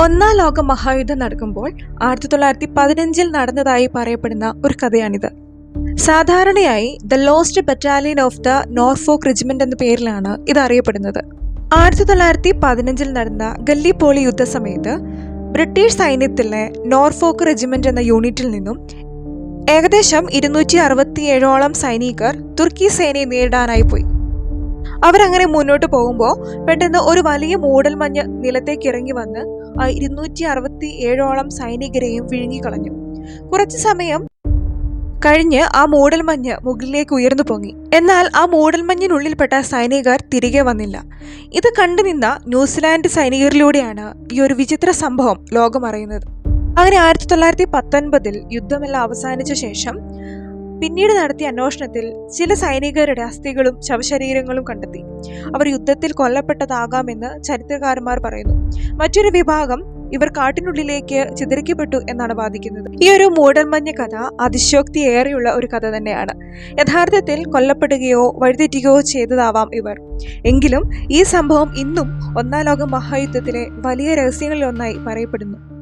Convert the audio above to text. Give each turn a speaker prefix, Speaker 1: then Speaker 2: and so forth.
Speaker 1: ഒന്നാം ലോക മഹായുദ്ധം നടക്കുമ്പോൾ 1915 നടന്നതായി പറയപ്പെടുന്ന ഒരു കഥയാണിത്. സാധാരണയായി the lost battalion of the Norfolk regiment എന്ന പേരിലാണ് ഇത് അറിയപ്പെടുന്നത്. 1915 നടന്ന ഗല്ലിപ്പോളി യുദ്ധസമയത്ത് ബ്രിട്ടീഷ് സൈന്യത്തിലെ നോർഫോക്ക് റെജിമെന്റ് എന്ന യൂണിറ്റിൽ നിന്നും ഏകദേശം 267ഓളം സൈനികർ തുർക്കി സേനയെ നേരിടാനായി പോയി. അവരങ്ങനെ മുന്നോട്ട് പോകുമ്പോൾ പെട്ടെന്ന് ഒരു വലിയ മൂടൽമഞ്ഞ് നിലത്തേക്ക് ഇറങ്ങി വന്ന് 267ഓളം സൈനികരെയും വിഴുങ്ങിക്കളഞ്ഞു. കുറച്ചു സമയം കഴിഞ്ഞ് ആ മൂടൽമഞ്ഞ് മുകളിലേക്ക് ഉയർന്നു പൊങ്ങി. എന്നാൽ ആ മൂടൽമഞ്ഞിനുള്ളിൽപ്പെട്ട സൈനികർ തിരികെ വന്നില്ല. ഇത് കണ്ടുനിന്ന ന്യൂസിലാൻഡ് സൈനികരിലൂടെയാണ് ഈ ഒരു വിചിത്ര സംഭവം ലോകമറിയുന്നത്. അങ്ങനെ 1919 യുദ്ധമെല്ലാം അവസാനിച്ച ശേഷം പിന്നീട് നടത്തിയ അന്വേഷണത്തിൽ ചില സൈനികരുടെ അസ്ഥികളും ശവശരീരങ്ങളും കണ്ടെത്തി. അവർ യുദ്ധത്തിൽ കൊല്ലപ്പെട്ടതാകാമെന്ന് ചരിത്രകാരന്മാർ പറയുന്നു. മറ്റൊരു വിഭാഗം ഇവർ കാട്ടിനുള്ളിലേക്ക് ചിതറിക്കപ്പെട്ടു എന്നാണ് വാദിക്കുന്നത്. ഈ ഒരു മൂടൽമഞ്ഞ കഥ അതിശയോക്തിയേറെയുള്ള ഒരു കഥ തന്നെയാണ്. യഥാർത്ഥത്തിൽ കൊല്ലപ്പെടുകയോ വഴിതെറ്റുകയോ ചെയ്തതാവാം ഇവർ. എങ്കിലും ഈ സംഭവം ഇന്നും ഒന്നാം ലോക മഹായുദ്ധത്തിലെ വലിയ രഹസ്യങ്ങളിലൊന്നായി പറയപ്പെടുന്നു.